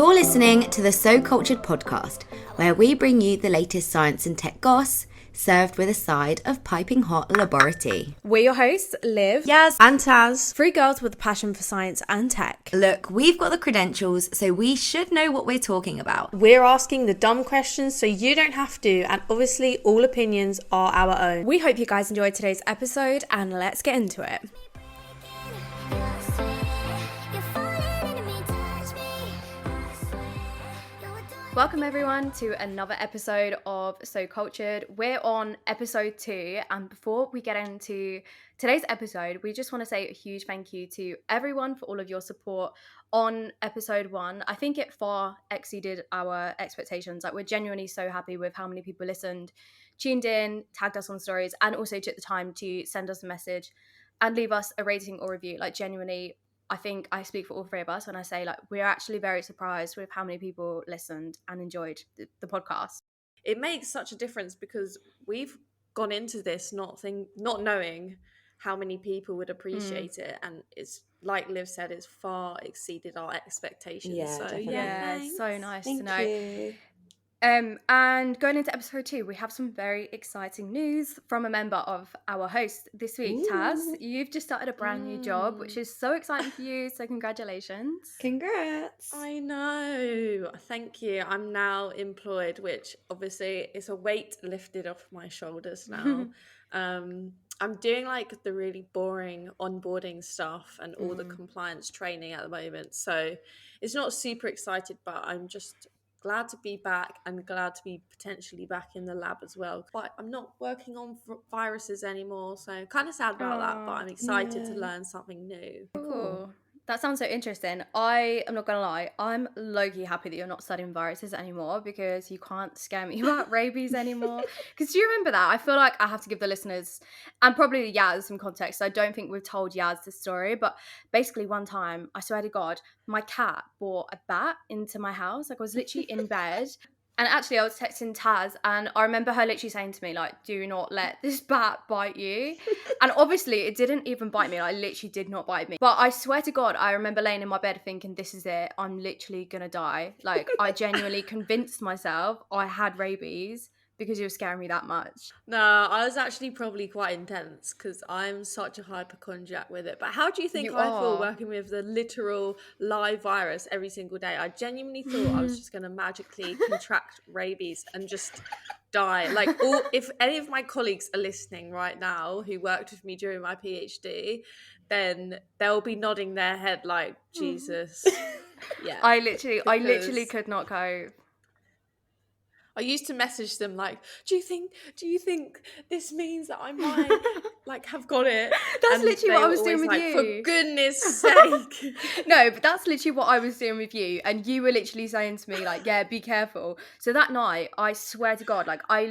You're listening to the So Cultured podcast, where we bring you the latest science and tech goss, served with a side of piping hot laboratory. We're your hosts, Liv, Yaz, and Taz. three girls with a passion for science and tech. Look, we've got the credentials, so we should know what we're talking about. We're asking the dumb questions so you don't have to, and obviously all opinions are our own. We hope you guys enjoyed today's episode, and let's get into it. Welcome everyone to another episode of So Cultured. We're on episode 2, and before we get into today's episode, we just want to say a huge thank you to everyone for all of your support on episode 1. I think it far exceeded our expectations. Like, we're genuinely so happy with how many people listened, tuned in, tagged us on stories, and also took the time to send us a message and leave us a rating or review. Like, genuinely, I think I speak for all three of us when I say, like, we're actually very surprised with how many people listened and enjoyed the podcast. It makes such a difference because we've gone into this not knowing how many people would appreciate it, and it's like Liv said, it's far exceeded our expectations. Yeah, so definitely. Yeah, thanks. so nice Thank to know. you. And going into episode 2, we have some very exciting news from a member of our host this week. Ooh. Taz, you've just started a brand new job, which is so exciting for you. So congratulations. Congrats. I know. Thank you. I'm now employed, which obviously is a weight lifted off my shoulders now. I'm doing like the really boring onboarding stuff and all the compliance training at the moment. So it's not super excited, but I'm just glad to be back and glad to be potentially back in the lab as well. But I'm not working on viruses anymore, so kind of sad about that, but I'm excited to learn something new. Cool. That sounds so interesting. I am not going to lie, I'm low-key happy that you're not studying viruses anymore because you can't scare me about rabies anymore. Because do you remember that? I feel like I have to give the listeners and probably Yaz some context. I don't think we've told Yaz this story, but basically one time, I swear to God, my cat brought a bat into my house. Like, I was literally in bed. And actually, I was texting Taz, and I remember her literally saying to me, like, do not let this bat bite you. And obviously, it didn't even bite me. Like, literally did not bite me. But I swear to God, I remember laying in my bed thinking, this is it. I'm literally going to die. Like, I genuinely convinced myself I had rabies because you were scaring me that much. No, I was actually probably quite intense because I'm such a hypochondriac with it. But how do you think You I are. feel working with the literal live virus every single day? I genuinely thought I was just going to magically contract rabies and just die. Like, if any of my colleagues are listening right now who worked with me during my PhD, then they'll be nodding their head like, Jesus. Yeah. I literally could not cope. I used to message them like, do you think this means that I might like have got it? That's And literally they what I were was doing always with like, you. For goodness sake. No, but that's literally what I was doing with you, and you were literally saying to me, like, yeah, be careful. So that night, I swear to God, like, I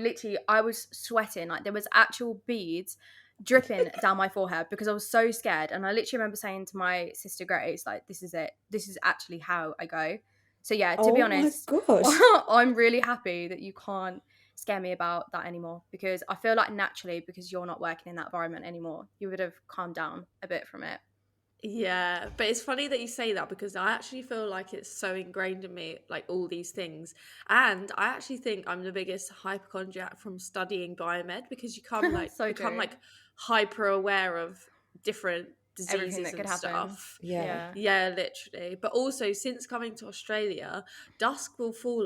was sweating, like, there was actual beads dripping down my forehead because I was so scared. And I literally remember saying to my sister Grace, like, this is it, this is actually how I go. So yeah, to be honest, Oh my gosh. I'm really happy that you can't scare me about that anymore, because I feel like naturally, because you're not working in that environment anymore, you would have calmed down a bit from it. Yeah, but it's funny that you say that because I actually feel like it's so ingrained in me, like all these things. And I actually think I'm the biggest hypochondriac from studying biomed because you become like So become true. like hyper aware of different Everything diseases that and could happen. stuff. Yeah. Yeah, literally. But also, since coming to Australia, dusk will fall,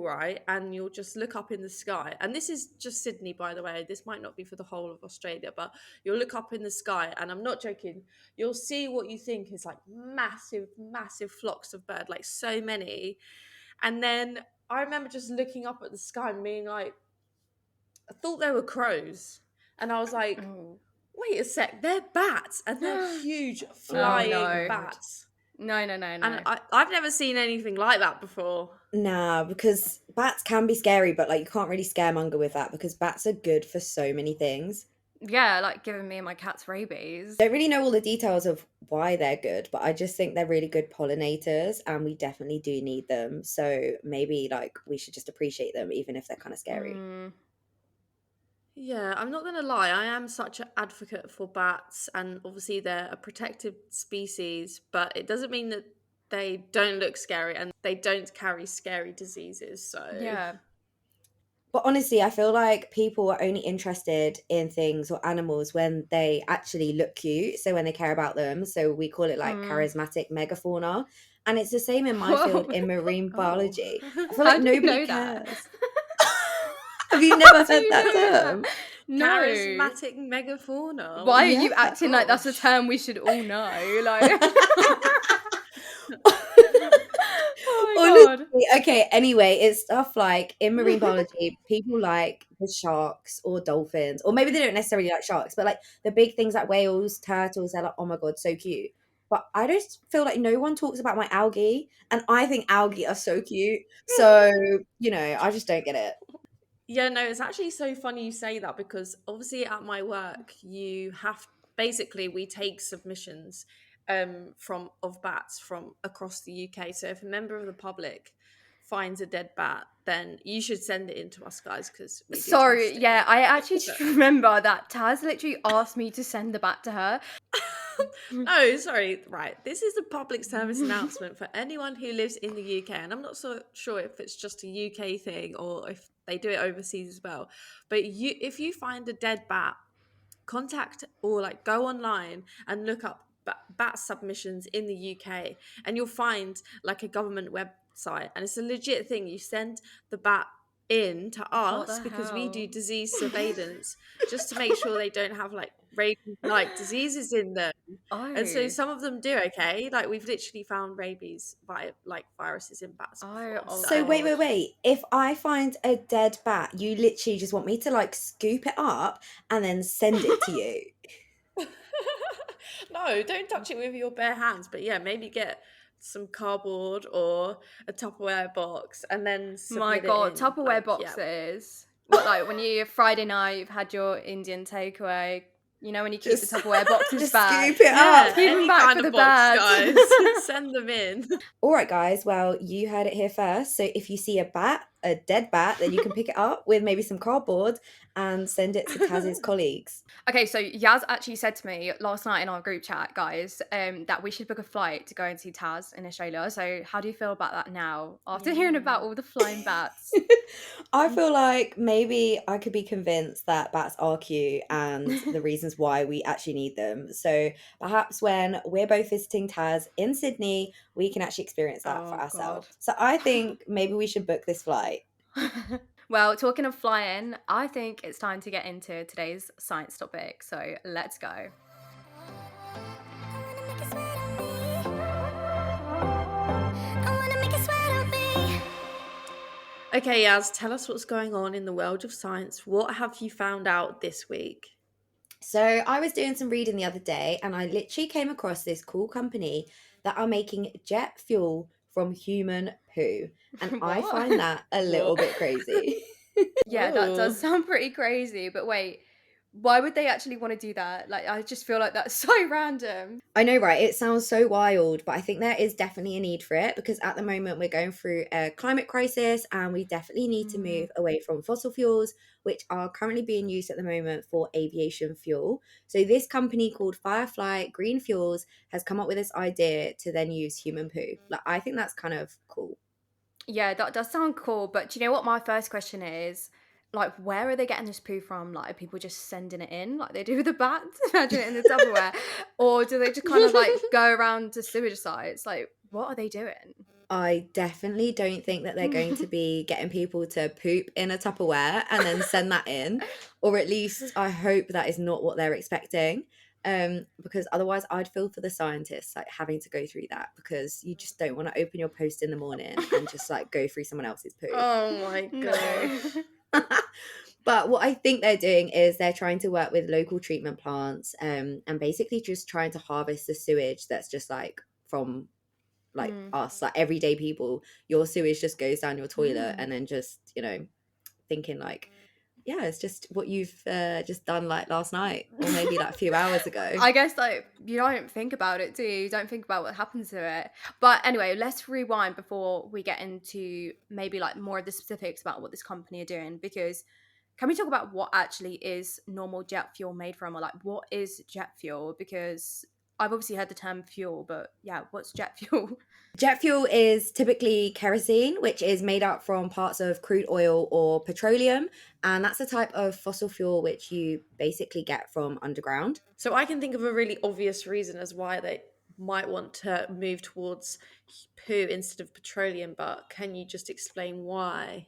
right? And you'll just look up in the sky. And this is just Sydney, by the way. This might not be for the whole of Australia, but you'll look up in the sky, and I'm not joking, you'll see what you think is like massive, massive flocks of birds, like so many. And then I remember just looking up at the sky and being like, I thought they were crows. And I was like, Oh. wait a sec, they're bats, and they're huge flying no. bats. No. And I've never seen anything like that before. Nah, because bats can be scary, but like you can't really scaremonger with that because bats are good for so many things. Yeah, like giving me and my cat's rabies. Don't really know all the details of why they're good, but I just think they're really good pollinators and we definitely do need them. So maybe like we should just appreciate them even if they're kind of scary. Yeah, I'm not going to lie. I am such an advocate for bats, and obviously they're a protected species, but it doesn't mean that they don't look scary and they don't carry scary diseases. So Yeah. But honestly, I feel like people are only interested in things or animals when they actually look cute. So when they care about them. So we call it like charismatic megafauna. And it's the same in my field Whoa. in marine oh. biology. I feel How like do you nobody know that? cares. Have you never How do heard you that know that? term? No. Charismatic megafauna. Why are Yeah. you acting like that's a Gosh. term we should all know? Like, oh my Honestly, god. okay, anyway, it's stuff like in marine biology, people like the sharks or dolphins, or maybe they don't necessarily like sharks, but like the big things like whales, turtles, they're like, oh my god, so cute. But I just feel like no one talks about my algae, and I think algae are so cute. So, I just don't get it. Yeah, no, it's actually so funny you say that because obviously at my work, you have basically we take submissions from of bats from across the UK. So if a member of the public finds a dead bat, then you should send it in to us guys because we do Sorry, yeah, testing. I actually So- just remember that Taz literally asked me to send the bat to her. No, sorry. Right. This is a public service announcement for anyone who lives in the UK. And I'm not so sure if it's just a UK thing or if they do it overseas as well. But if you find a dead bat, contact or like go online and look up bat submissions in the UK and you'll find like a government website and it's a legit thing. You send the bat in to What us the because we do hell? disease surveillance just to make sure they don't have like rabies like diseases in them. And so Oh. some of them do, okay? Like we've literally found rabies like viruses in bats before. Oh So wait, god. wait, wait. If I find a dead bat, you literally just want me to like scoop it up and then send it to you. No, don't touch it with your bare hands. But yeah, maybe get some cardboard or a Tupperware box and then My submit it god, in. Tupperware Like, yeah. boxes. What, like when you Friday night you've had your Indian takeaway, when you keep the Just Tupperware boxes just back. scoop it up. Yeah, Keep them any back kind for the of box, bad. guys. Send them in. All right, guys. Well, you heard it here first. So if you see a dead bat, then you can pick it up with maybe some cardboard and send it to Taz's colleagues. Okay, so Yaz actually said to me last night in our group chat, guys, that we should book a flight to go and see Taz in Australia. So how do you feel about that now after hearing about all the flying bats? I feel like maybe I could be convinced that bats are cute and the reasons why we actually need them. So perhaps when we're both visiting Taz in Sydney, we can actually experience that for Oh, God. ourselves. So I think maybe we should book this flight. Well, talking of flying, I think it's time to get into today's science topic. So let's go. Okay, Yaz, tell us what's going on in the world of science. What have you found out this week? So I was doing some reading the other day and I literally came across this cool company that are making jet fuel from human poo. And I What? find that a little bit crazy. Yeah, that does Ooh. sound pretty crazy. But wait, why would they actually want to do that? Like, I just feel like that's so random. I know, right? It sounds so wild, but I think there is definitely a need for it because at the moment we're going through a climate crisis and we definitely need to move away from fossil fuels, which are currently being used at the moment for aviation fuel. So, this company called Firefly Green Fuels has come up with this idea to then use human poo. Like, I think that's kind of cool. Yeah, that does sound cool. But do you know what my first question is? Like, where are they getting this poo from? Like, are people just sending it in like they do with the bats? Imagine it in the Tupperware. Or do they just kind of like go around to sewage sites? Like, what are they doing? I definitely don't think that they're going to be getting people to poop in a Tupperware and then send that in, or at least I hope that is not what they're expecting. Because otherwise I'd feel for the scientists like having to go through that because you just don't want to open your post in the morning and just like go through someone else's poo. Oh my No. gosh. But what I think they're doing is they're trying to work with local treatment plants and basically just trying to harvest the sewage that's just like from like us, like everyday people. Your sewage just goes down your toilet and then just, thinking like, yeah, it's just what you've just done like last night or maybe like a few hours ago. I guess like you don't think about it, do you? You don't think about what happens to it. But anyway, let's rewind before we get into maybe like more of the specifics about what this company are doing, because can we talk about what actually is normal jet fuel made from, or like what is jet fuel? Because I've obviously heard the term fuel, but yeah, what's jet fuel? Jet fuel is typically kerosene, which is made up from parts of crude oil or petroleum. And that's a type of fossil fuel which you basically get from underground. So I can think of a really obvious reason as why they might want to move towards poo instead of petroleum, but can you just explain why?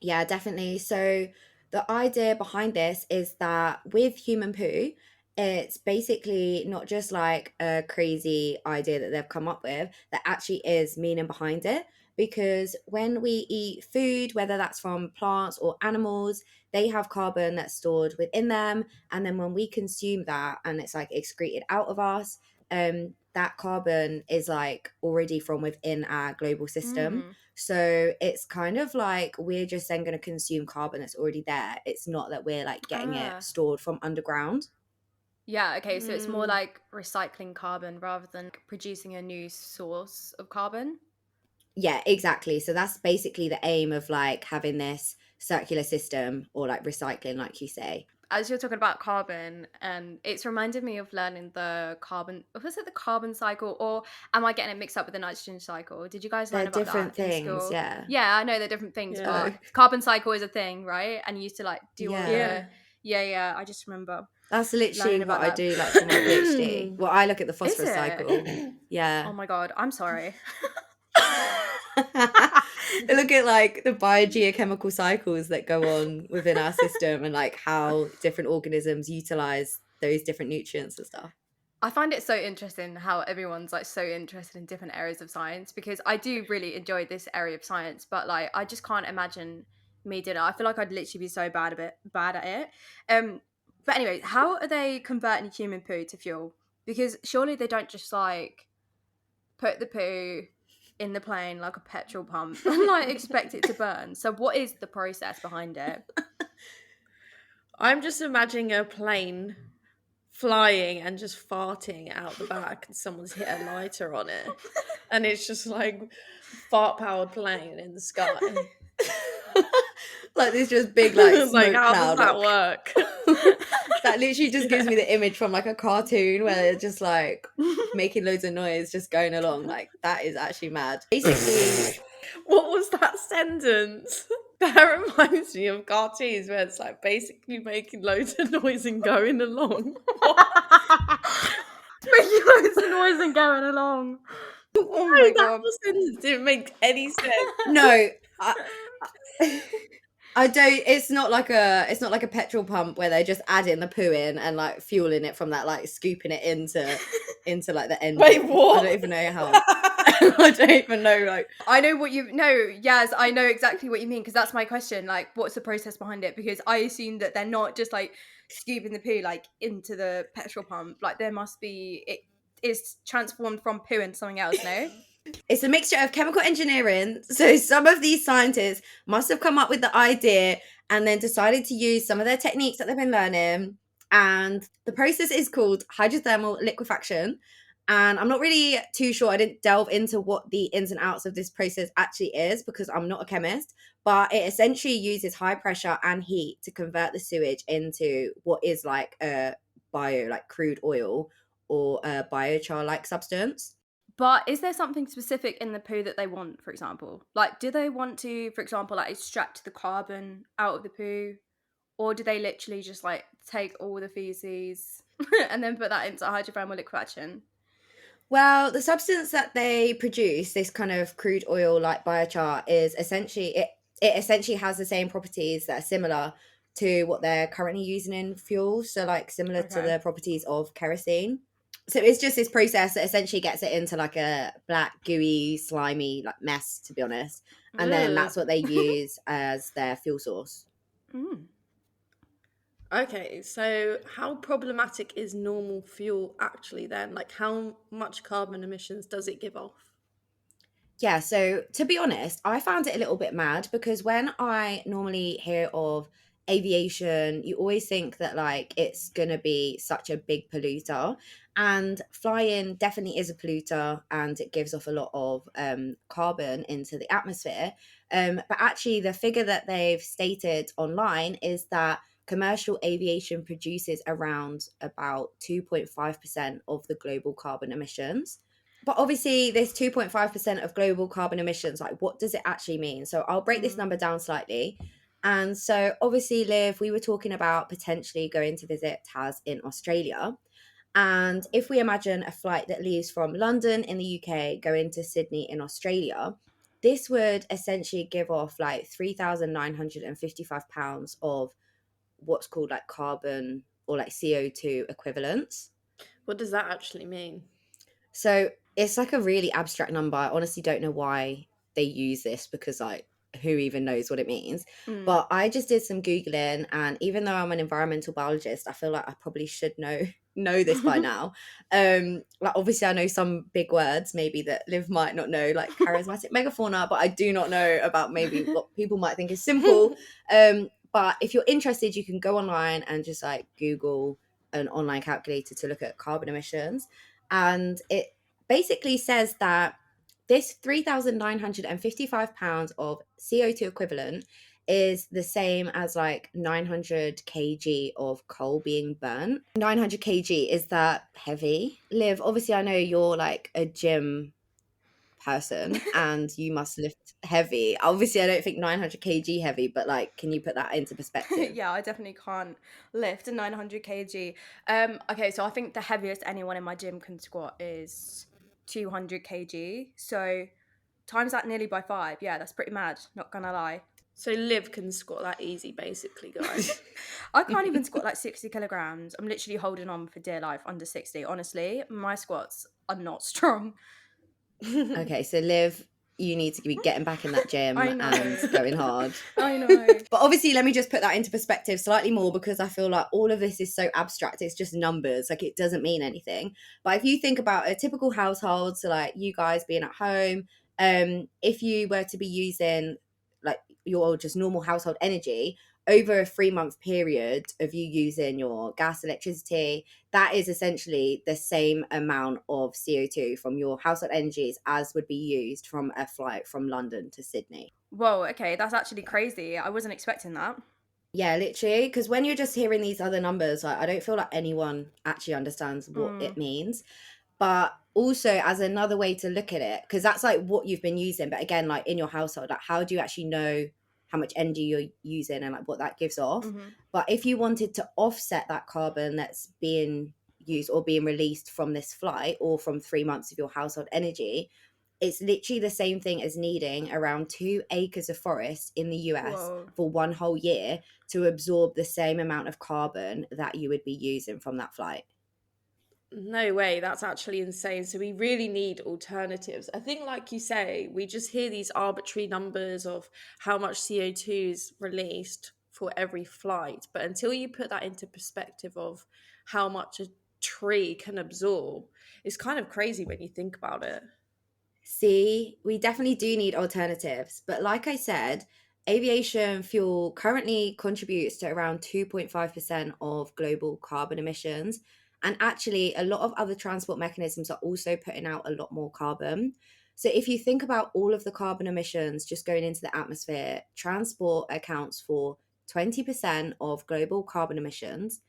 Yeah, definitely. So the idea behind this is that with human poo, it's basically not just like a crazy idea that they've come up with, there actually is meaning behind it. Because when we eat food, whether that's from plants or animals, they have carbon that's stored within them. And then when we consume that and it's like excreted out of us, that carbon is like already from within our global system. Mm. So it's kind of like we're just then going to consume carbon that's already there. It's not that we're like getting it Ah. stored from underground. Yeah, okay, so it's more Mm. like recycling carbon rather than producing a new source of carbon. Yeah, exactly. So that's basically the aim of like having this circular system or like recycling, like you say. As you're talking about carbon, and it's reminded me of learning the carbon, was it the carbon cycle, or am I getting it mixed up with the nitrogen cycle? Did you guys learn They're about different that in things. school? Yeah. Yeah, I know they're different things, Yeah. but carbon cycle is a thing, right? And you used to like do all Yeah. the, yeah, I just remember That's literally learning what about I that. do like for my PhD. Well, I look at the Is phosphorus it? cycle. Yeah. Oh my God, I'm sorry. Look at like the biogeochemical cycles that go on within our system and like how different organisms utilize those different nutrients and stuff. I find it so interesting how everyone's like so interested in different areas of science, because I do really enjoy this area of science, but like I just can't imagine me doing it. I feel like I'd literally be so bad at it. But anyway, how are they converting human poo to fuel? Because surely they don't just like put the poo in the plane like a petrol pump and like expect it to burn. So what is the process behind it? I'm just imagining a plane flying and just farting out the back and someone's hit a lighter on it. And it's just like fart powered plane in the sky. Like this just big like It's like, smoke how does cloud. that Like, work? that literally just gives me Yeah. the image from like a cartoon where they're just like making loads of noise, just going along. Like that is actually mad. Basically, What was that sentence? That reminds me of cartoons where it's like basically making loads of noise and going along. Making loads of noise and going along. Oh No, my that God. whole sentence didn't make any sense. no, I don't. It's not like a petrol pump where they just add in the poo in and like fueling it from that, like scooping it into like the engine. Wait, what? I don't even know how. I don't even know. Like, I know what you know, Yaz. I know exactly what you mean, because that's my question. Like, what's the process behind it? Because I assume that they're not just like scooping the poo like into the petrol pump. Like, there must be, it is transformed from poo into something else. No. it's a mixture of chemical engineering. So some of these scientists must have come up with the idea and then decided to use some of their techniques that they've been learning. And the process is called hydrothermal liquefaction. And I'm not really too sure. I didn't delve into what the ins and outs of this process actually is because I'm not a chemist. But it essentially uses high pressure and heat to convert the sewage into what is like a like crude oil or a biochar like substance. But is there something specific in the poo that they want, for example? Like, do they want to, for example, like extract the carbon out of the poo? Or do they literally just like take all the feces and then put that into hydrothermal liquefaction? Well, the substance that they produce, this kind of crude oil like biochar, is essentially it essentially has the same properties that are similar to what they're currently using in fuel. So like similar to Okay. the properties of kerosene. So it's just this process that essentially gets it into like a black, gooey, slimy like mess, to be honest. And then that's what they use as their fuel source. Mm. Okay, so how problematic is normal fuel actually then? Like, how much carbon emissions does it give off? Yeah, so to be honest, I found it a little bit mad because when I normally hear of aviation, you always think that like it's gonna be such a big polluter. And flying definitely is a polluter and it gives off a lot of carbon into the atmosphere. But actually, the figure that they've stated online is that commercial aviation produces around about 2.5% of the global carbon emissions. But obviously, this 2.5% of global carbon emissions, like what does it actually mean? So I'll break this number down slightly. And so obviously, Liv, we were talking about potentially going to visit Taz in Australia. And if we imagine a flight that leaves from London in the UK going to Sydney in Australia, this would essentially give off like 3,955 pounds of what's called like carbon or like CO2 equivalents. What does that actually mean? So it's like a really abstract number. I honestly don't know why they use this, because like who even knows what it means. But I just did some Googling, and even though I'm an environmental biologist, I feel like I probably should know this by now. Like obviously I know some big words maybe that Liv might not know, like charismatic megafauna, but I do not know about maybe what people might think is simple. But if you're interested, you can go online and just like Google an online calculator to look at carbon emissions. And it basically says that this 3,955 pounds of CO2 equivalent is the same as like 900 kg of coal being burnt. 900 kg, is that heavy? Liv, obviously I know you're like a gym person and you must lift heavy. Obviously I don't think 900 kg heavy, but like can you put that into perspective? Yeah, I definitely can't lift a 900 kg. Okay, so I think the heaviest anyone in my gym can squat is 200 kg. So times that nearly by 5. Yeah, that's pretty mad, not gonna lie. So Liv can squat that easy, basically, guys. I can't even squat like 60 kilograms. I'm literally holding on for dear life under 60. Honestly, my squats are not strong. Okay, so Liv, you need to be getting back in that gym I know. and going hard. I know. But obviously, let me just put that into perspective slightly more, because I feel like all of this is so abstract. It's just numbers, like it doesn't mean anything. But if you think about a typical household, so like you guys being at home, if you were to be using like your just normal household energy over a 3-month period of you using your gas, electricity, that is essentially the same amount of CO2 from your household energies as would be used from a flight from London to Sydney. Whoa, okay, that's actually crazy. I wasn't expecting that. Yeah, literally, because when you're just hearing these other numbers, like I don't feel like anyone actually understands what it means. But also as another way to look at it, because that's like what you've been using, but again, like in your household, like how do you actually know how much energy you're using and like what that gives off? But if you wanted to offset that carbon that's being used or being released from this flight or from 3 months of your household energy, it's literally the same thing as needing around 2 acres of forest in the US Whoa. for one whole year to absorb the same amount of carbon that you would be using from that flight. No way, that's actually insane. So we really need alternatives. I think, like you say, we just hear these arbitrary numbers of how much CO2 is released for every flight. But until you put that into perspective of how much a tree can absorb, it's kind of crazy when you think about it. See, we definitely do need alternatives. But like I said, aviation fuel currently contributes to around 2.5% of global carbon emissions. And actually, a lot of other transport mechanisms are also putting out a lot more carbon. So if you think about all of the carbon emissions just going into the atmosphere, transport accounts for 20% of global carbon emissions,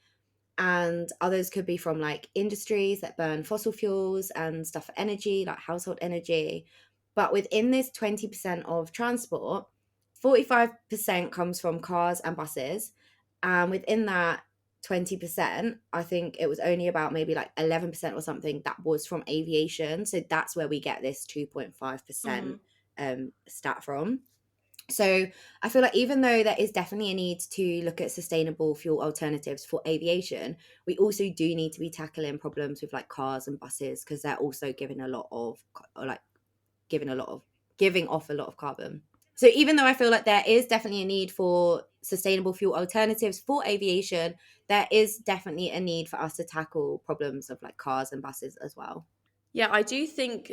and others could be from like industries that burn fossil fuels and stuff for energy, like household energy. But within this 20% of transport, 45% comes from cars and buses. And within that 20%, I think it was only about maybe like 11% or something that was from aviation. So that's where we get this 2.5% stat from. So I feel like even though there is definitely a need to look at sustainable fuel alternatives for aviation, we also do need to be tackling problems with like cars and buses, because they're also giving off a lot of carbon. So even though I feel like there is definitely a need for sustainable fuel alternatives for aviation, there is definitely a need for us to tackle problems of like cars and buses as well. Yeah, I do think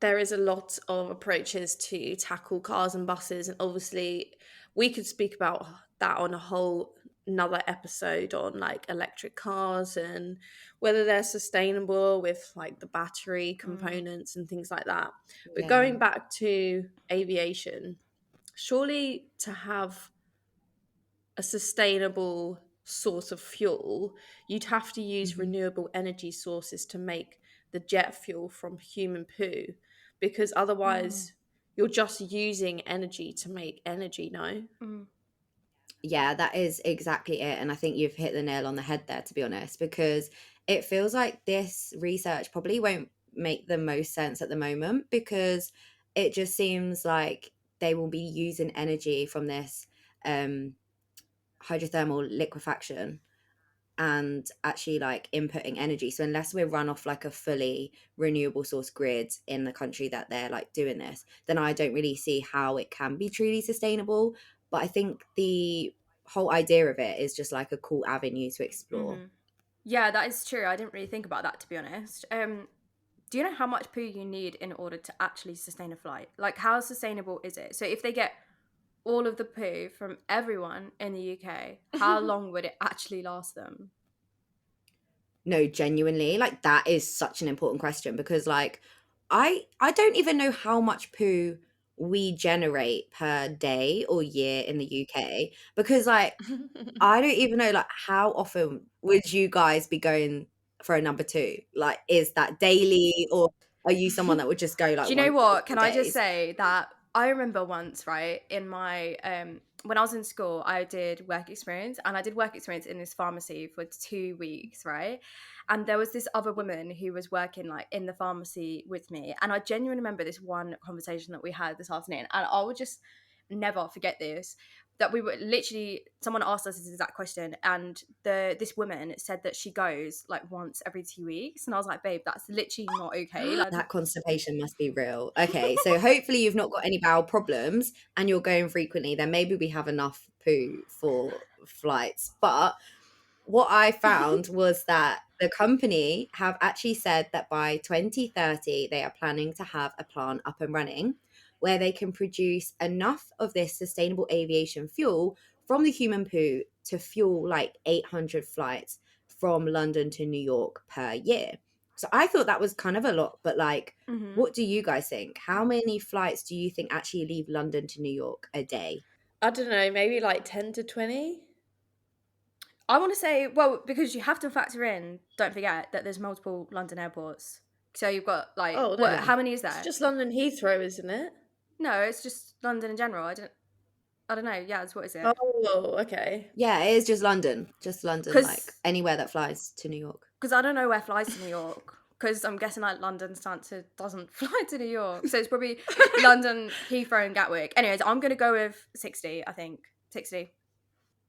there is a lot of approaches to tackle cars and buses, and obviously we could speak about that on a whole another episode on like electric cars and whether they're sustainable with like the battery components and things like that. But Yeah. going back to aviation, surely to have a sustainable source of fuel, you'd have to use Mm-hmm. renewable energy sources to make the jet fuel from human poo, because otherwise you're just using energy to make energy, no? Yeah, that is exactly it. And I think you've hit the nail on the head there, to be honest, because it feels like this research probably won't make the most sense at the moment, because it just seems like they will be using energy from this um, hydrothermal liquefaction and actually like inputting energy. So unless we're run off like a fully renewable source grid in the country that they're like doing this, then I don't really see how it can be truly sustainable. But I think the whole idea of it is just like a cool avenue to explore. Yeah, that is true. I didn't really think about that, to be honest. Do you know how much poo you need in order to actually sustain a flight? Like, how sustainable is it? So if they get all of the poo from everyone in the UK, how long would it actually last them? No, genuinely, like that is such an important question, because like I don't even know how much poo we generate per day or year in the UK, because like I don't even know, like, how often would you guys be going for a number two? Like, is that daily, or are you someone that would just go like Do you know once every what? few Can I just days? say that I remember once, right, in my when I was in school, I did work experience, and I did work experience in this pharmacy for 2 weeks, right? And there was this other woman who was working like in the pharmacy with me, and I genuinely remember this one conversation that we had this afternoon, and I would just never forget this. That we were literally, someone asked us this exact question, and this woman said that she goes like once every 2 weeks, and I was like, babe, that's literally not okay. Like, That constipation must be real. Okay, so hopefully you've not got any bowel problems and you're going frequently. Then maybe we have enough poo for flights. But what I found was that the company have actually said that by 2030 they are planning to have a plant up and running where they can produce enough of this sustainable aviation fuel from the human poo to fuel like 800 flights from London to New York per year. So I thought that was kind of a lot, but like, what do you guys think? How many flights do you think actually leave London to New York a day? I don't know, maybe like 10 to 20. I want to say, well, because you have to factor in, don't forget that there's multiple London airports. So you've got like, Oh, what? no. Yeah. How many is It's there? just London Heathrow, isn't it? No, it's just London in general. I don't know. Yeah, it's what is it? Oh, okay. Yeah, it is just London. Just London, like Because anywhere that flies to New York. I don't know where flies to New York. Because I'm guessing like London Stansted doesn't fly to New York, so it's probably London, Heathrow, and Gatwick. Anyways, I'm gonna go with 60. I think 60.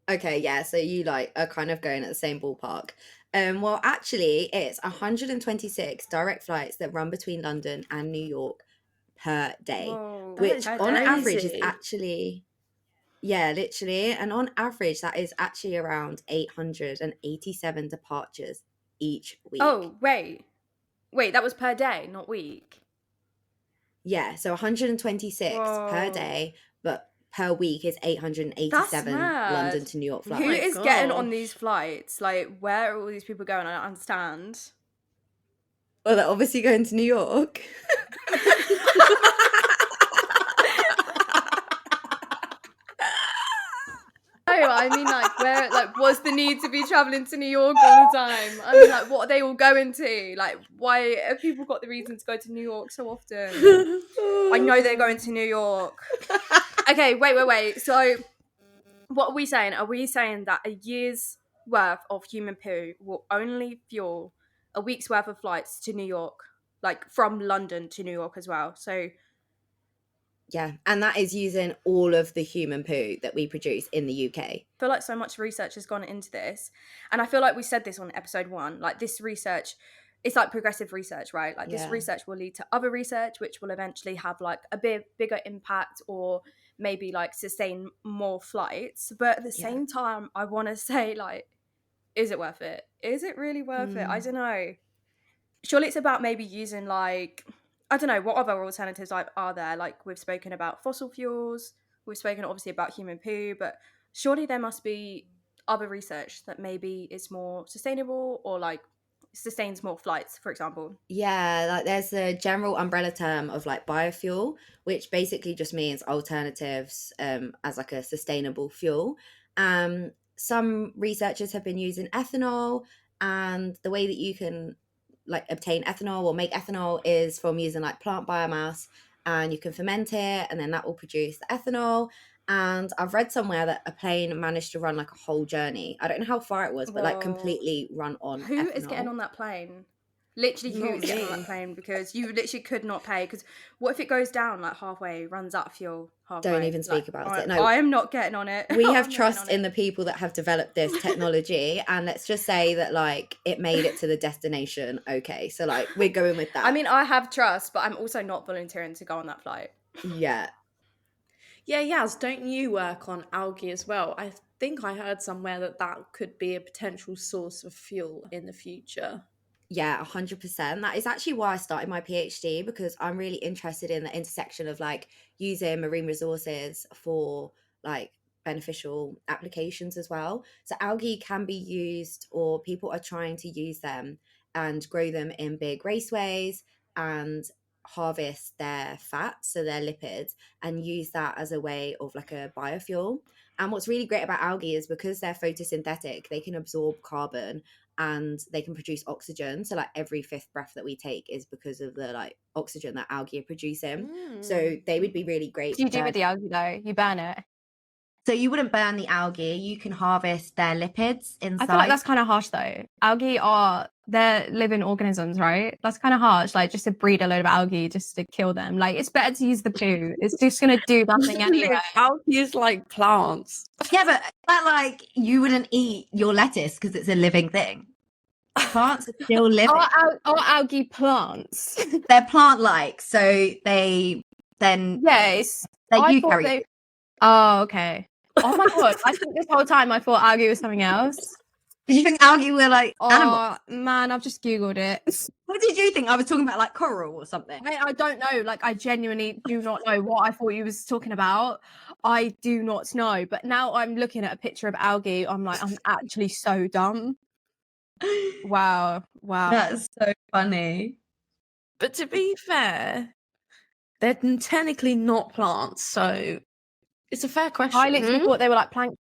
Okay, yeah, so you like are kind of going at the same ballpark. Well, actually, it's 126 direct flights that run between London and New York per day, Whoa, That which is per on day. average is crazy. actually, yeah, literally, and on average that is actually around 887 departures each week. Oh wait, that was per day, not week. Yeah, so 126 per Whoa. day, but per week is That's 887 mad. London to New York Who Oh my flights. is getting on gosh. these flights? Like, where are all these people going? I don't understand. Well, they're obviously going to New York. No, I mean, like, where, like, what's the need to be traveling to New York all the time? I mean, like, what are they all going to? Like, why have people got the reason to go to New York so often? I know they're going to New York. Okay, wait. So, what are we saying? Are we saying that a year's worth of human poo will only fuel a week's worth of flights to New York, like from London to New York as well? So, Yeah, and that is using all of the human poo that we produce in the UK. I feel like so much research has gone into this, and I feel like we said this on episode 1, like this research, it's like progressive research, right? Like this Yeah. research will lead to other research which will eventually have like a bigger impact, or maybe like sustain more flights. But at the Yeah. same time, I want to say, like, is it worth it? Is it really worth it? I don't know. Surely it's about maybe using, like, I don't know, what other alternatives are there? Like, we've spoken about fossil fuels, we've spoken obviously about human poo, but surely there must be other research that maybe is more sustainable, or like sustains more flights, for example. Yeah, like there's a general umbrella term of like biofuel, which basically just means alternatives as like a sustainable fuel. Some researchers have been using ethanol, and the way that you can like obtain ethanol or make ethanol is from using like plant biomass, and you can ferment it and then that will produce the ethanol. And I've read somewhere that a plane managed to run like a whole journey. I don't know how far it was, but like Whoa. completely run on Who ethanol. is getting on that plane? Literally, who Not is getting on me. that plane? Because you literally could not pay. Because what if it goes down like halfway, runs out of fuel halfway? Don't even speak about it. No, I am not getting on it. we have I'm not getting trust on in it. the people that have developed this technology, and let's just say that like it made it to the destination. Okay, so like we're going with that. I mean, I have trust, but I'm also not volunteering to go on that flight. Yeah. Yeah, Yaz, don't you work on algae as well? I think I heard somewhere that that could be a potential source of fuel in the future. Yeah, 100%. That is actually why I started my PhD, because I'm really interested in the intersection of like using marine resources for like beneficial applications as well. So algae can be used, or people are trying to use them and grow them in big raceways and harvest their fats, so their lipids, and use that as a way of like a biofuel. And what's really great about algae is because they're photosynthetic, they can absorb carbon and they can produce oxygen. So like every fifth breath that we take is because of the like oxygen that algae are producing. So they would be really great. What do you do with the algae though? You burn it? So you wouldn't burn the algae, you can harvest their lipids inside. I feel like that's kind of harsh though. Algae they're living organisms, right? That's kind of harsh, like just to breed a load of algae just to kill them. Like it's better to use the poo. It's just gonna do nothing anyway. Algae is like plants. Yeah, but like you wouldn't eat your lettuce because it's a living thing. Plants are still living. Are algae plants? They're plant-like, so they then Yes. they eukaryote. Oh, okay. Oh my god! I think this whole time I thought algae was something else. Did you think algae were like animals? Man, I've just googled it. What did you think? I was talking about like coral or something. I don't know. Like I genuinely do not know what I thought you was talking about. I do not know. But now I'm looking at a picture of algae. I'm like, I'm actually so dumb. Wow. That's so funny. But to be fair, they're technically not plants, so it's a fair question. I literally thought they were like plankton.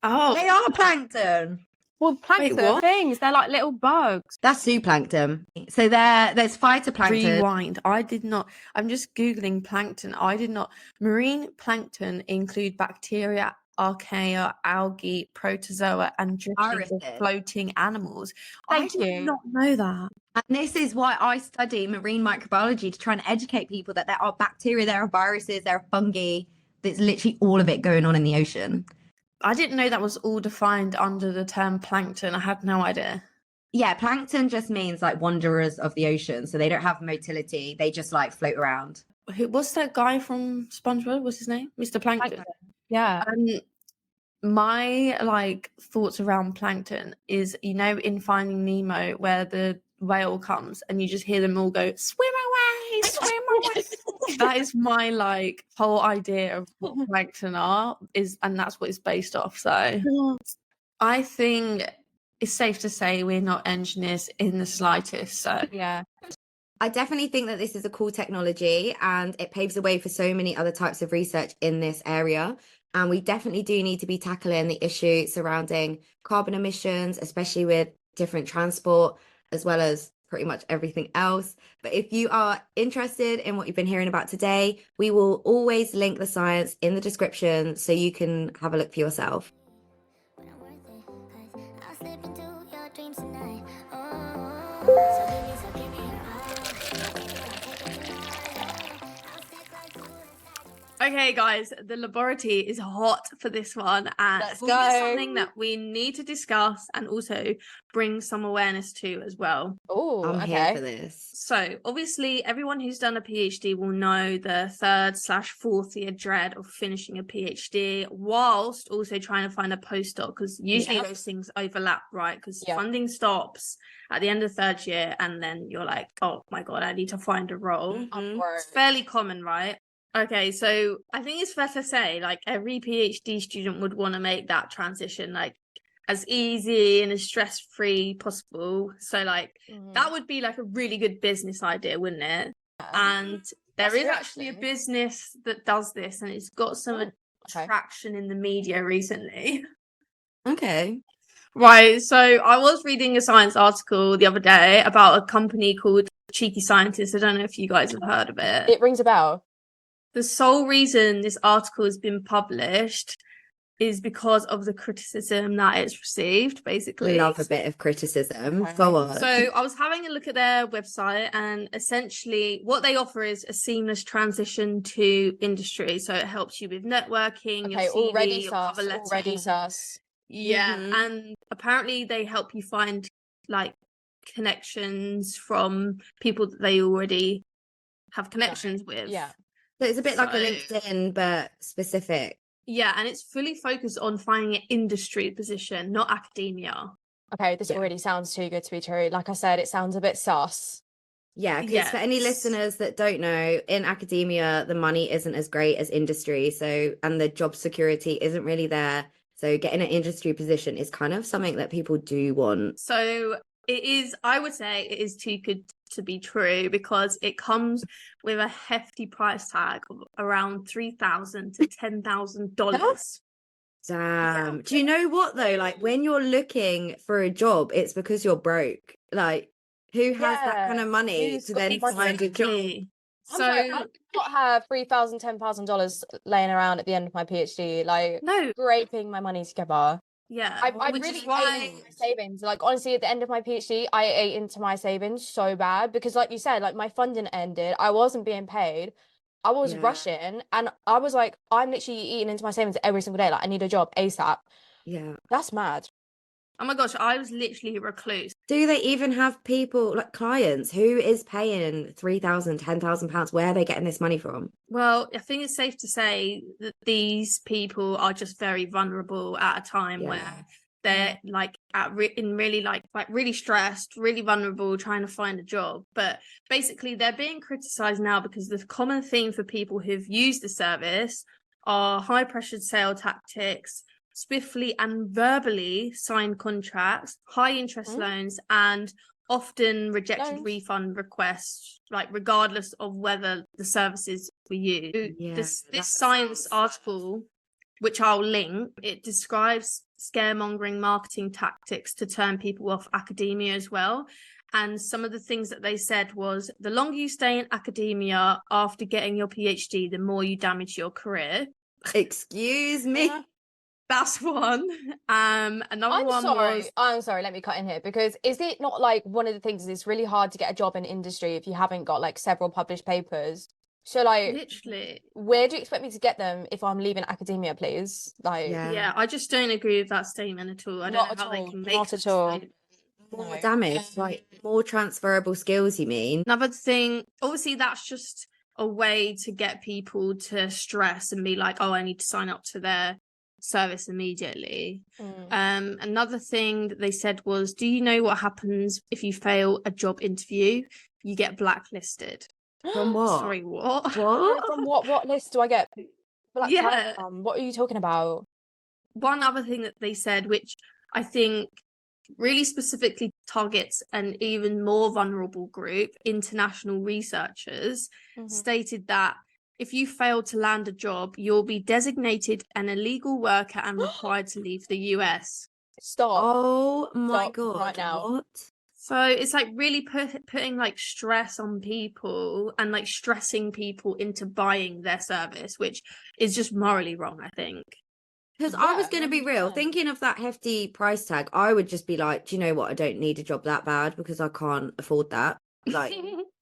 Oh, They are plankton. Well, plankton what? things. They're like little bugs. That's zooplankton. So there's phytoplankton. Rewind. I did not. I'm just Googling plankton. I did not. Marine plankton include bacteria, archaea, algae, protozoa, and driftings of floating animals. Thank I did you. not know that. And this is why I study marine microbiology, to try and educate people that there are bacteria, there are viruses, there are fungi. There's literally all of it going on in the ocean. I didn't know that was all defined under the term plankton. I had no idea. Yeah, plankton just means like wanderers of the ocean. So they don't have motility. They just like float around. What's that guy from SpongeBob? What's his name? Mr. Plankton. Yeah. My like thoughts around plankton is, you know, in Finding Nemo where the whale comes and you just hear them all go, swim away, swim away. That is my like whole idea of what plankton are, and that's what it's based off. So I think it's safe to say we're not engineers in the slightest. So Yeah. I definitely think that this is a cool technology, and it paves the way for so many other types of research in this area. And we definitely do need to be tackling the issue surrounding carbon emissions, especially with different transport, as well as pretty much everything else. But if you are interested in what you've been hearing about today, we will always link the science in the description so you can have a look for yourself. okay, guys, the laboratory is hot for this one, and Let's it's go. something that we need to discuss and also bring some awareness to as well. Oh, I'm here for this. So, obviously, everyone who's done a PhD will know the 3rd/4th year dread of finishing a PhD whilst also trying to find a postdoc, because usually those things overlap, right? Because funding stops at the end of 3rd year, and then you're like, oh my God, I need to find a role. It's fairly common, right? Okay, so I think it's fair to say, like, every PhD student would want to make that transition, like, as easy and as stress-free possible. So, like, that would be, like, a really good business idea, wouldn't it? And there is actually a business that does this, and it's got some traction in the media recently. Okay. Right, so I was reading a science article the other day about a company called Cheeky Scientist. I don't know if you guys have heard of it. It rings a bell. The sole reason this article has been published is because of the criticism that it's received, basically. Love a bit of criticism. Okay. Go on. So I was having a look at their website, and essentially what they offer is a seamless transition to industry. So it helps you with networking, your Okay, CV, already your sus. cover letter. Already sus. Yeah, Mhm. and apparently they help you find like connections from people that they already have connections with. Yeah. So it's a bit like a So- LinkedIn, but specific. Yeah, and it's fully focused on finding an industry position, not academia. Okay, this Yeah. already sounds too good to be true. Like I said, it sounds a bit sus. Yeah, because for any Yes. listeners that don't know, in academia, the money isn't as great as industry. So, and the job security isn't really there. So, getting an industry position is kind of something that people do want. So it is, I would say it is too good to be true, because it comes with a hefty price tag of around $3,000 to $10,000. Damn. Do you know what though? Like when you're looking for a job, it's because you're broke. Like who has that kind of money who's to got then money? find a job? Exactly. I'm sorry, I So did not have $3,000, $10,000 laying around at the end of my PhD, like no, scraping my money together. yeah, I which really is ate why into my savings. Like honestly, at the end of my PhD, I ate into my savings so bad because, like you said, like my funding ended. I wasn't being paid. I was Yeah. rushing, and I was like, I'm literally eating into my savings every single day. Like I need a job ASAP. Yeah. That's mad. oh my gosh, I was literally a recluse. Do they even have people like clients? Who is paying £3,000, £10,000? Where are they getting this money from? Well, I think it's safe to say that these people are just very vulnerable at a time Yeah. where they're like in really like really stressed, really vulnerable, trying to find a job. But basically, they're being criticized now because the common theme for people who've used the service are high pressured sale tactics, swiftly and verbally signed contracts, high interest loans, and often rejected Loans? refund requests, like regardless of whether the services were used. Yeah, This that science sounds- article, which I'll link, it describes scaremongering marketing tactics to turn people off academia as well. And some of the things that they said was the longer you stay in academia after getting your PhD, the more you damage your career. Excuse me. That's one. Another I'm one sorry. was I'm sorry. Let me cut in here because is it not like one of the things is it's really hard to get a job in industry if you haven't got like several published papers? So like, literally, where do you expect me to get them if I'm leaving academia, please? Like, yeah, I just don't agree with that statement at all. I Not don't at know how they all, can make not this at all. statement. More damage, like more transferable skills, you mean? Another thing, obviously, that's just a way to get people to stress and be like, oh, I need to sign up to their service immediately. Another thing that they said was, do you know what happens if you fail a job interview? You get blacklisted. From what? Sorry, what? What? From what list do I get? Black Yeah. from? What are you talking about? One other thing that they said, which I think really specifically targets an even more vulnerable group, international researchers, stated that if you fail to land a job, you'll be designated an illegal worker and required to leave the US. Stop. Oh my Stop God. right now. What? So it's like really putting like stress on people and like stressing people into buying their service, which is just morally wrong, I think. Because I was Yeah, going to be real, 100%. thinking of that hefty price tag, I would just be like, do you know what? I don't need a job that bad because I can't afford that. Like,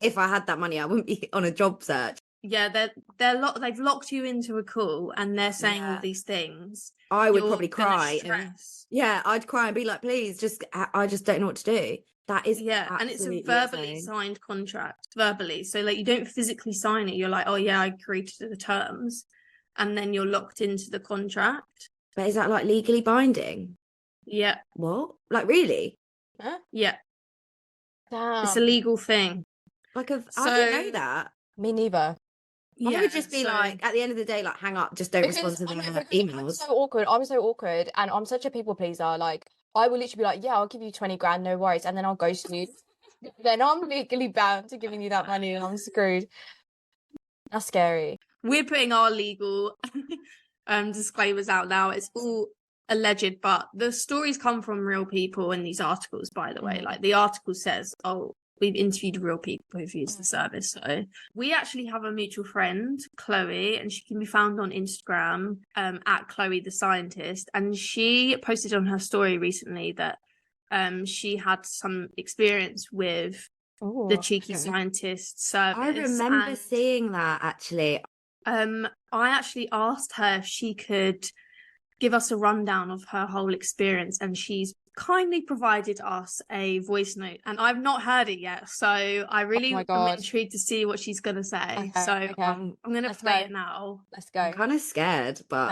if I had that money, I wouldn't be on a job search. Yeah, they've locked you into a call and they're saying all Yeah. these things. I would You're probably gonna cry. And, stress. yeah, I'd cry and be like, please, I just don't know what to do. That is Yeah, and it's a absolutely verbally insane. signed contract, verbally. So like you don't physically sign it. You're like, oh yeah, I agreed to the terms, and then you're locked into the contract. But is that like legally binding? Yeah, What? Like, really? Huh? yeah, Damn. it's a legal thing. Like, I So- didn't know that. Me neither. I would just be so- like, at the end of the day, like, hang up, just don't respond to the I'm emails. so awkward. I'm so awkward, and I'm such a people pleaser. Like, I will literally be like, "Yeah, I'll give you 20 grand, no worries," and then I'll ghost you. Then I'm legally bound to giving you that money, and I'm screwed. That's scary. We're putting our legal disclaimers out now. It's all alleged, but the stories come from real people in these articles, by the way. Like, the article says, oh, we've interviewed real people who've used the service. So we actually have a mutual friend, Chloe, and she can be found on Instagram at Chloe the Scientist. And she posted on her story recently that she had some experience with the Cheeky Scientist service. I remember seeing that, actually. I actually asked her if she could give us a rundown of her whole experience, and she's kindly provided us a voice note, and I've not heard it yet, so I really am intrigued to see what she's gonna say. I'm gonna play it now. Let's go. I'm kind of scared, but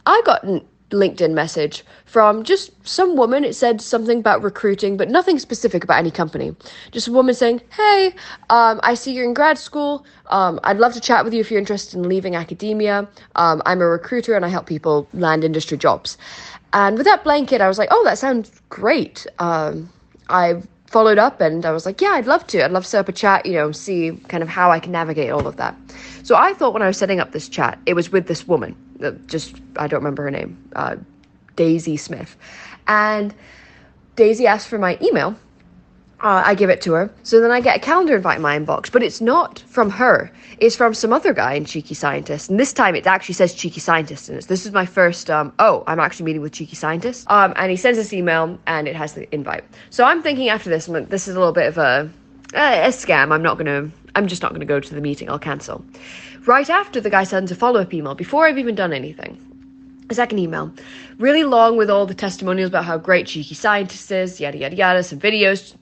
I got a LinkedIn message from just some woman. It said something about recruiting, but nothing specific about any company. Just a woman saying, hey, I see you're in grad school. I'd love to chat with you if you're interested in leaving academia. I'm a recruiter and I help people land industry jobs. And with that blanket, I was like, oh, that sounds great. I followed up and I was like, yeah, I'd love to. I'd love to set up a chat, see kind of how I can navigate all of that. So I thought when I was setting up this chat, it was with this woman, I don't remember her name, Daisy Smith. And Daisy asked for my email. I give it to her. So then I get a calendar invite in my inbox, but it's not from her. It's from some other guy in Cheeky Scientist. And this time it actually says Cheeky Scientist in it. This is my first, I'm actually meeting with Cheeky Scientist. And he sends this email and it has the invite. So I'm thinking after this, this is a little bit of a scam. I'm just not going to go to the meeting. I'll cancel. Right after the guy sends a follow-up email, before I've even done anything, a second email, really long with all the testimonials about how great Cheeky Scientist is, yada, yada, yada, some videos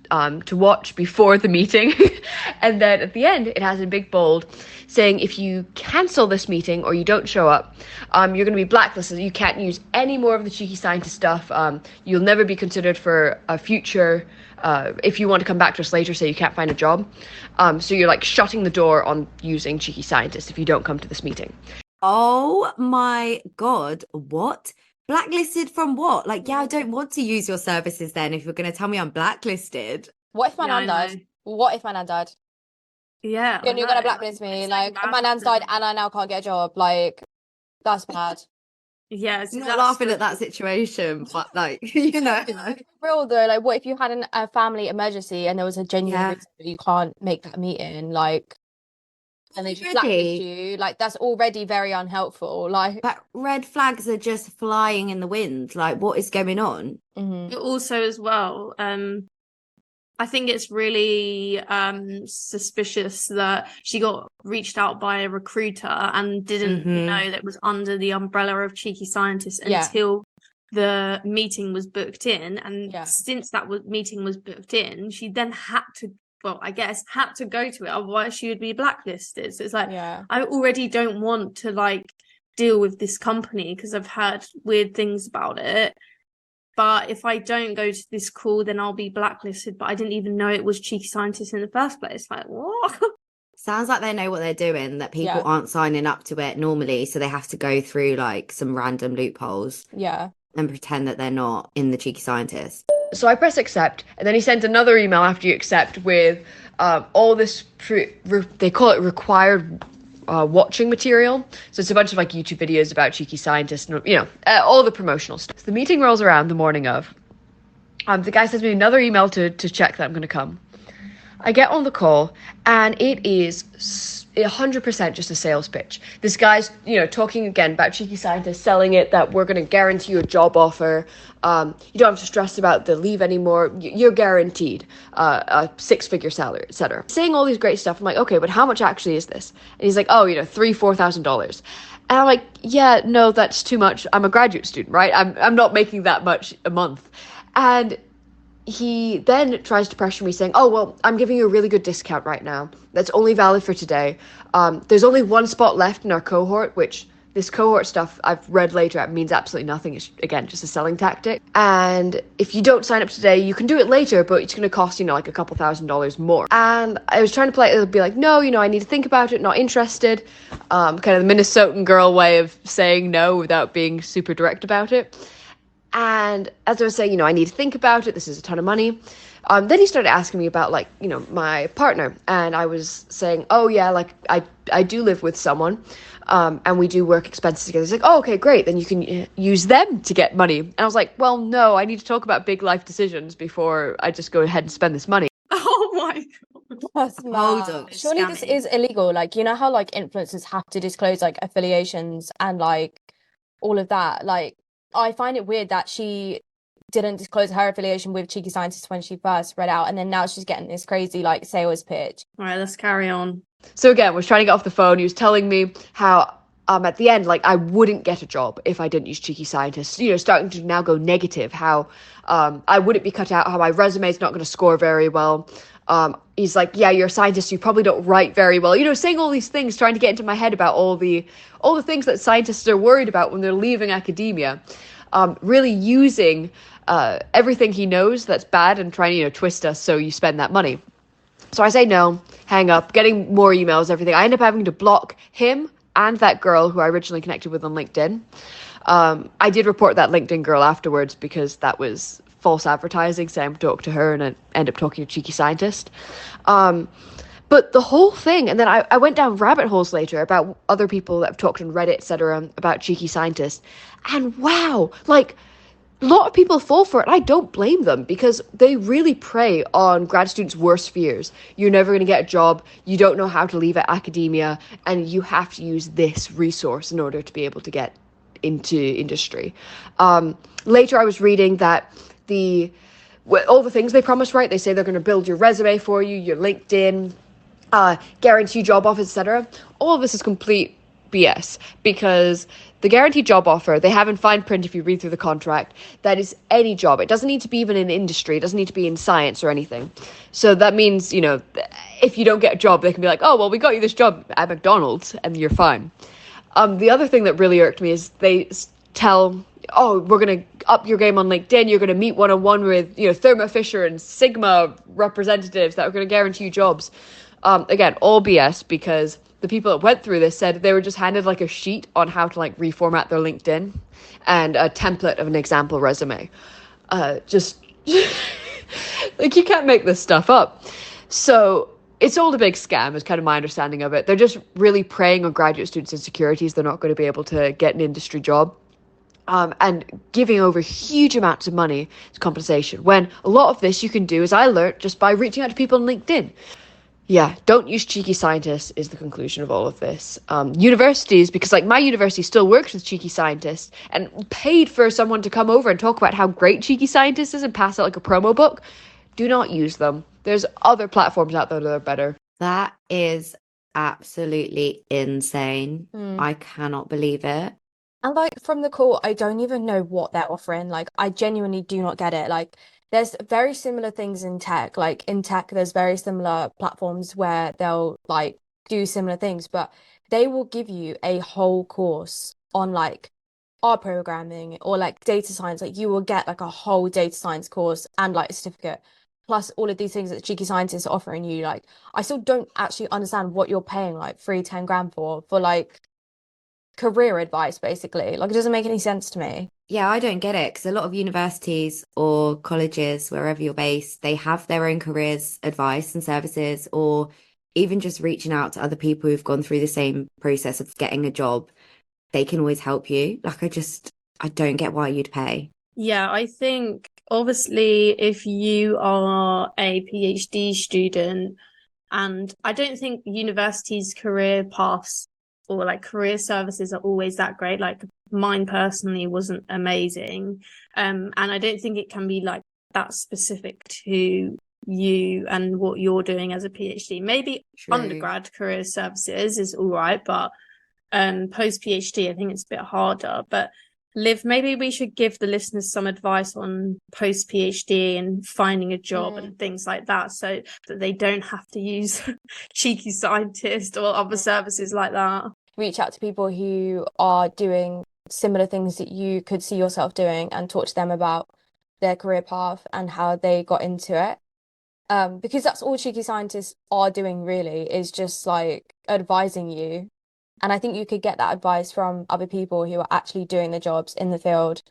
to watch before the meeting. And then at the end, it has in big bold saying, if you cancel this meeting or you don't show up, you're going to be blacklisted. You can't use any more of the Cheeky Scientist stuff. You'll never be considered for a future, if you want to come back to us later, say you can't find a job. So you're like shutting the door on using Cheeky Scientist if you don't come to this meeting. Oh my God, what? Blacklisted from what? Like, yeah, I don't want to use your services then if you're going to tell me I'm blacklisted. What if my nan died? What if my nan died? Yeah. You're going to blacklist me. Like, my nan's died and I now can't get a job. Like, that's bad. Yeah, I'm not laughing at that situation, but like, you know. Real though, like, what if you had a family emergency and there was a genuine reason that you can't make that meeting? Like, and they just blacklist you, like, that's already very unhelpful. Like, but red flags are just flying in the wind. Like, what is going on? But also as well, I think it's really suspicious that she got reached out by a recruiter and didn't know that it was under the umbrella of Cheeky Scientist until the meeting was booked in. And since that meeting was booked in, she then had to go to it, otherwise she would be blacklisted. So it's like, I already don't want to like deal with this company because I've heard weird things about it, but if I don't go to this call then I'll be blacklisted, but I didn't even know it was Cheeky Scientist in the first place. Like, what? Sounds like they know what they're doing, that people aren't signing up to it normally, so they have to go through like some random loopholes and pretend that they're not in the Cheeky Scientist. So I press accept, and then he sends another email after you accept with all this, they call it required watching material. So it's a bunch of like YouTube videos about Cheeky Scientists, and all the promotional stuff. So the meeting rolls around the morning of. The guy sends me another email to check that I'm going to come. I get on the call, and it is 100% just a sales pitch. This guy's, talking again about Cheeky Scientists, selling it that we're going to guarantee you a job offer. You don't have to stress about the leave anymore. You're guaranteed a 6-figure salary, etc. Saying all these great stuff. I'm like, okay, but how much actually is this? And he's like, oh, $3,000-$4,000. And I'm like, yeah, no, that's too much. I'm a graduate student, right? I'm not making that much a month. And he then tries to pressure me saying, oh, well, I'm giving you a really good discount right now. That's only valid for today. There's only one spot left in our cohort, which this cohort stuff I've read later, it means absolutely nothing. It's, again, just a selling tactic. And if you don't sign up today, you can do it later, but it's going to cost, like a couple $1,000s more. And I was trying to politely be like, no, I need to think about it, not interested. Kind of the Minnesotan girl way of saying no without being super direct about it. And as I was saying, I need to think about it. This is a ton of money. Then he started asking me about, like, you know, my partner, and I was saying, oh yeah, like I do live with someone, and we do work expenses together. He's like, oh, okay, great, then you can use them to get money. And I was like, well, no, I need to talk about big life decisions before I just go ahead and spend this money. Oh my god. That's Hold mad. up. Surely this Scammy. is illegal. Like, you know how like influencers have to disclose like affiliations and like all of that. Like, I find it weird that she didn't disclose her affiliation with Cheeky Scientist when she first read out, and then now she's getting this crazy like sales pitch. All right, let's carry on. So again, was trying to get off the phone. He was telling me how at the end, like, I wouldn't get a job if I didn't use Cheeky Scientist. You know, starting to now go negative. How I wouldn't be cut out. How my resume is not going to score very well. He's like, yeah, you're a scientist. You probably don't write very well. You know, saying all these things, trying to get into my head about all the things that scientists are worried about when they're leaving academia. Really using everything he knows that's bad and trying to, you know, twist us so you spend that money. So I say no, hang up, getting more emails, everything. I end up having to block him and that girl who I originally connected with on LinkedIn. I did report that LinkedIn girl afterwards because that was false advertising, saying I'm talking to her, and I end up talking to Cheeky Scientist. But the whole thing, and then I went down rabbit holes later about other people that have talked on Reddit, etc., about Cheeky Scientist. And wow, like, a lot of people fall for it. I don't blame them because they really prey on grad students' worst fears. You're never going to get a job. You don't know how to leave at academia, and you have to use this resource in order to be able to get into industry. Later, I was reading that all the things they promise, right? They say they're going to build your resume for you, your LinkedIn, guarantee job offers, etc. All of this is complete BS because the guaranteed job offer, they have in fine print, if you read through the contract, that is any job. It doesn't need to be even in industry. It doesn't need to be in science or anything. So that means, you know, if you don't get a job, they can be like, oh, well, we got you this job at McDonald's and you're fine. The other thing that really irked me is they tell, oh, we're going to up your game on LinkedIn. You're going to meet one-on-one with, you know, Thermo Fisher and Sigma representatives that are going to guarantee you jobs. Again, all BS, because the people that went through this said they were just handed like a sheet on how to like reformat their LinkedIn and a template of an example resume. Just like, you can't make this stuff up. So it's all a big scam is kind of my understanding of it. They're just really preying on graduate students' insecurities. They're not going to be able to get an industry job. And giving over huge amounts of money as compensation, when a lot of this you can do, as I learned, just by reaching out to people on LinkedIn. Yeah, don't use Cheeky Scientists is the conclusion of all of this. Universities, because like my university still works with Cheeky Scientists and paid for someone to come over and talk about how great Cheeky Scientists is and pass out like a promo book. Do not use them. There's other platforms out there that are better. That is absolutely insane. I cannot believe it. And like from the call, I don't even know what they're offering. Like, I genuinely do not get it. Like, there's very similar things in tech. Like in tech, there's very similar platforms where they'll like do similar things, but they will give you a whole course on like R programming or like data science. Like, you will get like a whole data science course and like a certificate, plus all of these things that Cheeky Scientists are offering you. Like, I still don't actually understand what you're paying like 10 grand for like career advice, basically. Like, it doesn't make any sense to me. Yeah, I don't get it because a lot of universities or colleges, wherever you're based, they have their own careers advice and services, or even just reaching out to other people who've gone through the same process of getting a job. They can always help you. Like, I don't get why you'd pay. Yeah, I think obviously if you are a PhD student, and I don't think universities' career paths or like career services are always that great. Like, mine personally wasn't amazing. And I don't think it can be like that specific to you and what you're doing as a PhD. Maybe True. Undergrad career services is all right, but post PhD, I think it's a bit harder. But Liv, maybe we should give the listeners some advice on post PhD and finding a job and things like that, so that they don't have to use Cheeky Scientist or other services like that. Reach out to people who are doing similar things that you could see yourself doing and talk to them about their career path and how they got into it. Because that's all Cheeky Scientists are doing, really, is just like advising you. And I think you could get that advice from other people who are actually doing the jobs in the field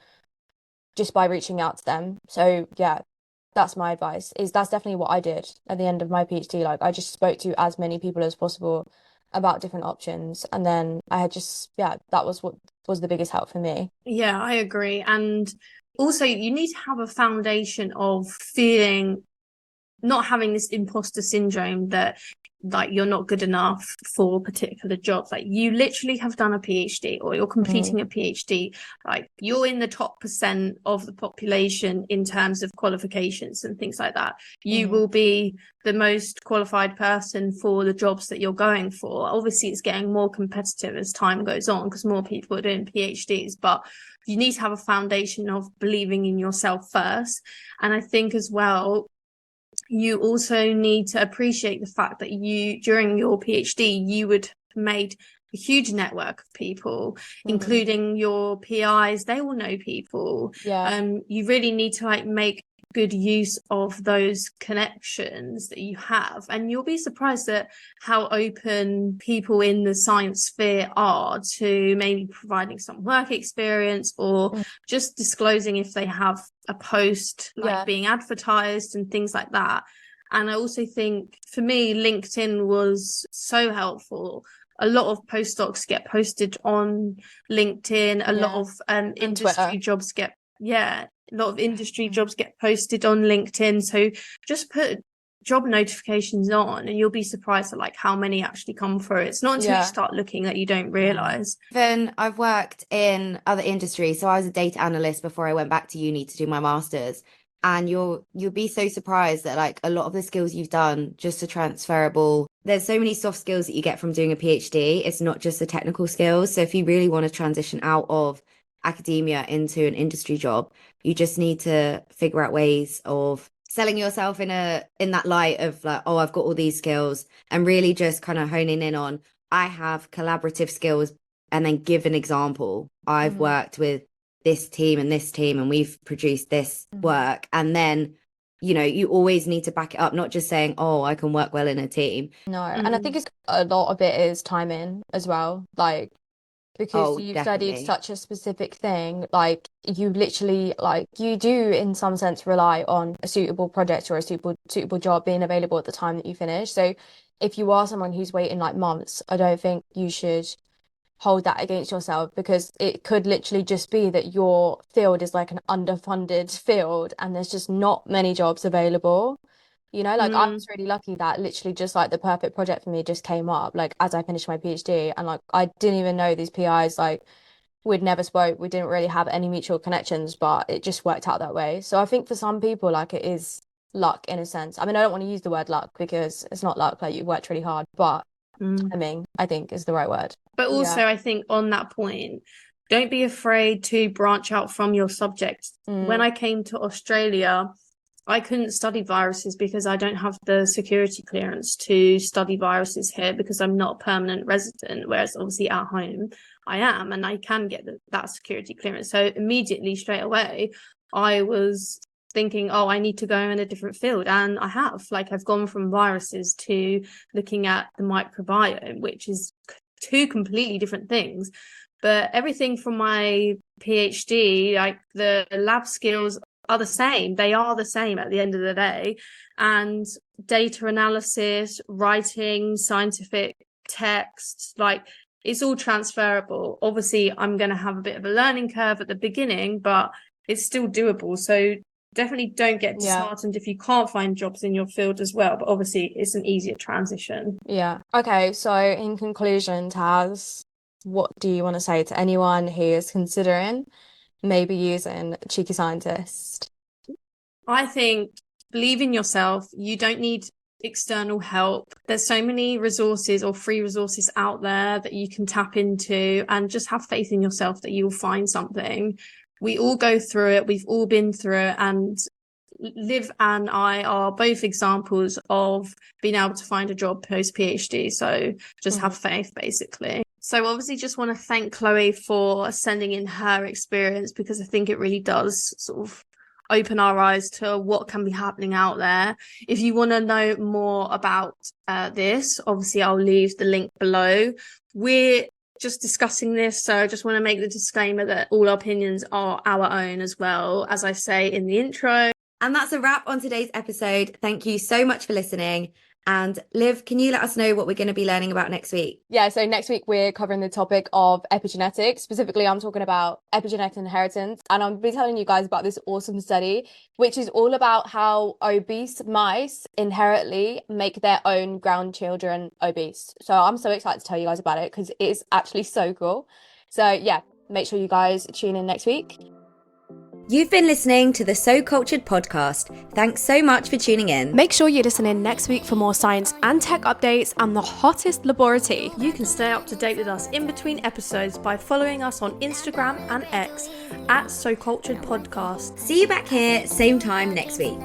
just by reaching out to them. So yeah, that's my advice. That's definitely what I did at the end of my PhD. Like, I just spoke to as many people as possible about different options, and then I had that was what was the biggest help for me. Yeah, I agree. And also, you need to have a foundation of feeling, not having this imposter syndrome that like you're not good enough for particular jobs. Like, you literally have done a PhD, or you're completing a PhD. Like, you're in the top % of the population in terms of qualifications and things like that. You will be the most qualified person for the jobs that you're going for. Obviously, it's getting more competitive as time goes on because more people are doing PhDs, but you need to have a foundation of believing in yourself first. And I think as well, you also need to appreciate the fact that during your PhD, you would have made a huge network of people, including your PIs. They all know people. You really need to like make good use of those connections that you have, and you'll be surprised at how open people in the science sphere are to maybe providing some work experience or just disclosing if they have a post being advertised and things like that. And I also think for me, LinkedIn was so helpful. A lot of postdocs get posted on LinkedIn. A lot of industry jobs get a lot of industry jobs get posted on LinkedIn. So just put job notifications on and you'll be surprised at like how many actually come through. It's not until you start looking that you don't realize. Then I've worked in other industries. So I was a data analyst before I went back to uni to do my master's. And you'll be so surprised that like a lot of the skills you've done just are transferable. There's so many soft skills that you get from doing a PhD. It's not just the technical skills. So if you really want to transition out of academia into an industry job, you just need to figure out ways of selling yourself in that light of like, oh, I've got all these skills, and really just kind of honing in on, I have collaborative skills, and then give an example. I've worked with this team and we've produced this work. And then, you always need to back it up, not just saying, oh, I can work well in a team. No, and I think it's a lot of it is timing as well. Like, because you've studied such a specific thing, like you literally, like you do in some sense rely on a suitable project or a suitable job being available at the time that you finish. So if you are someone who's waiting like months, I don't think you should hold that against yourself, because it could literally just be that your field is like an underfunded field and there's just not many jobs available. Like I was really lucky that literally just like the perfect project for me just came up like as I finished my PhD, and like I didn't even know these PIs, like we'd never spoke, we didn't really have any mutual connections, but it just worked out that way. So I think for some people like it is luck in a sense. I mean, I don't want to use the word luck because it's not luck, like you worked really hard, but timing I think is the right word. But also I think on that point, don't be afraid to branch out from your subject. When I came to Australia, I couldn't study viruses because I don't have the security clearance to study viruses here because I'm not a permanent resident, whereas obviously at home I am and I can get that security clearance. So immediately, straight away, I was thinking, oh, I need to go in a different field. And I have. Like, I've gone from viruses to looking at the microbiome, which is two completely different things. But everything from my PhD, like the lab skills are the same. They are the same at the end of the day. And data analysis, writing, scientific texts, like it's all transferable. Obviously, I'm going to have a bit of a learning curve at the beginning, but it's still doable. So definitely don't get disheartened if you can't find jobs in your field as well. But obviously, it's an easier transition. Yeah. Okay. So in conclusion, Taz, what do you want to say to anyone who is considering maybe using Cheeky Scientist? I think believe in yourself. You don't need external help. There's so many resources or free resources out there that you can tap into, and just have faith in yourself that you'll find something. We all go through it. We've all been through it, and Liv and I are both examples of being able to find a job post PhD. So just have faith, basically. So obviously just want to thank Chloe for sending in her experience, because I think it really does sort of open our eyes to what can be happening out there. If you want to know more about this, obviously I'll leave the link below. We're just discussing this, so I just want to make the disclaimer that all our opinions are our own as well. As I say in the intro, And that's a wrap on today's episode. Thank you so much for listening. And Liv, can you let us know what we're going to be learning about next week? Yeah, so next week we're covering the topic of epigenetics. Specifically, I'm talking about epigenetic inheritance. And I'll be telling you guys about this awesome study, which is all about how obese mice inherently make their own grandchildren obese. So I'm so excited to tell you guys about it because it is actually so cool. So yeah, make sure you guys tune in next week. You've been listening to the So Cultured podcast. Thanks so much for tuning in. Make sure you listen in next week for more science and tech updates and the hottest laboratory. You can stay up to date with us in between episodes by following us on Instagram and X at soculturedpodcast. See you back here, same time next week.